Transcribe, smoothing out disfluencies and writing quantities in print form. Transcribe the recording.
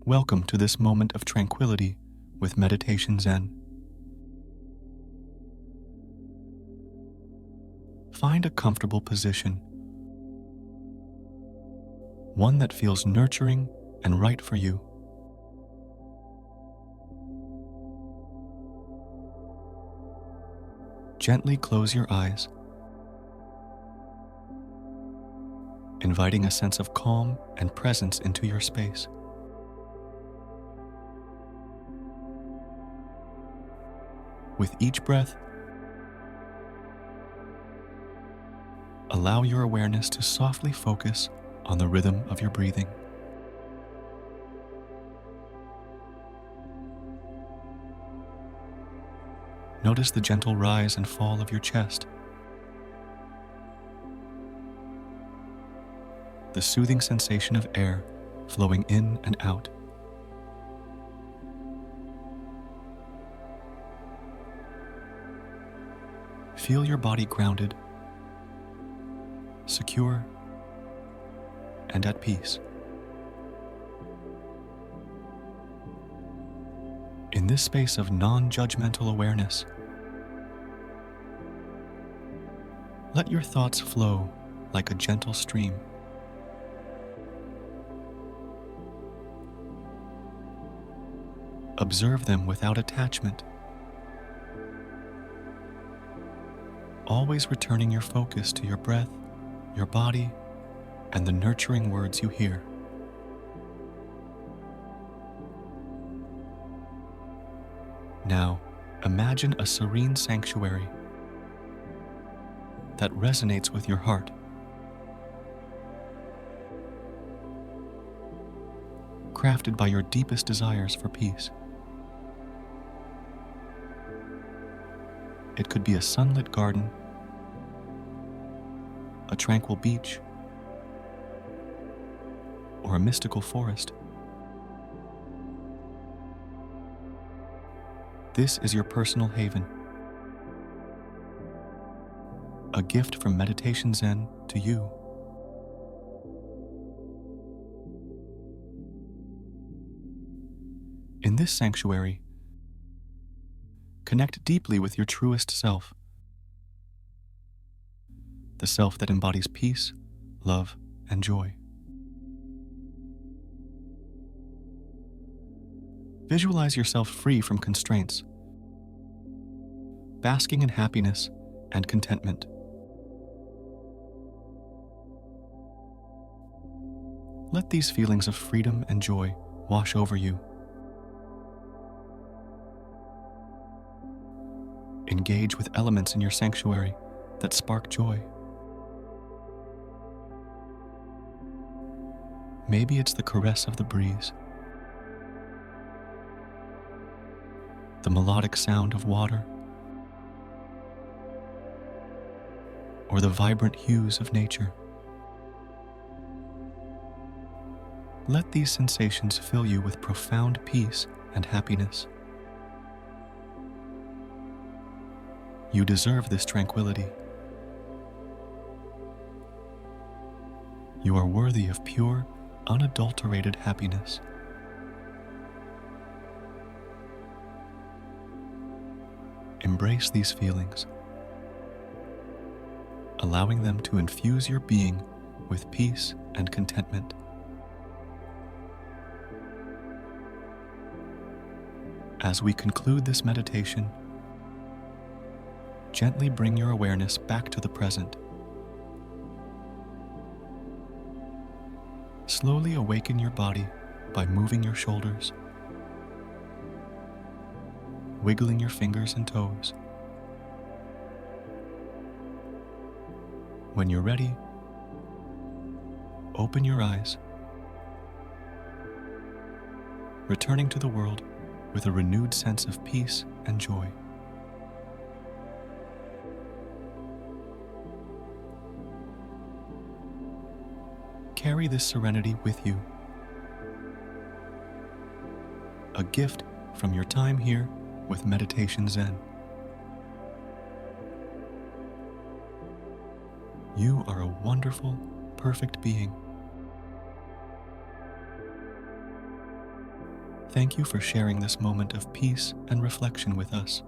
Welcome to this moment of tranquility with Meditation Zen. Find a comfortable position, one that feels nurturing and right for you. Gently close your eyes, inviting a sense of calm and presence into your space. With each breath, allow your awareness to softly focus on the rhythm of your breathing. Notice the gentle rise and fall of your chest, the soothing sensation of air flowing in and out. Feel your body grounded, secure, and at peace. In this space of non-judgmental awareness, let your thoughts flow like a gentle stream. Observe them without attachment, always returning your focus to your breath, your body, and the nurturing words you hear. Now, imagine a serene sanctuary that resonates with your heart. Crafted by your deepest desires for peace. It could be a sunlit garden, a tranquil beach, or a mystical forest. This is your personal haven, a gift from Meditation Zen to you. In this sanctuary, connect deeply with your truest self, the self that embodies peace, love, and joy. Visualize yourself free from constraints, basking in happiness and contentment. Let these feelings of freedom and joy wash over you. Engage with elements in your sanctuary that spark joy. Maybe it's the caress of the breeze, the melodic sound of water, or the vibrant hues of nature. Let these sensations fill you with profound peace and happiness. You deserve this tranquility. You are worthy of pure, unadulterated happiness. Embrace these feelings, allowing them to infuse your being with peace and contentment. As we conclude this meditation, gently bring your awareness back to the present. Slowly awaken your body by moving your shoulders, wiggling your fingers and toes. When you're ready, open your eyes, returning to the world with a renewed sense of peace and joy. Carry this serenity with you, a gift from your time here with Meditation Zen. You are a wonderful, perfect being. Thank you for sharing this moment of peace and reflection with us.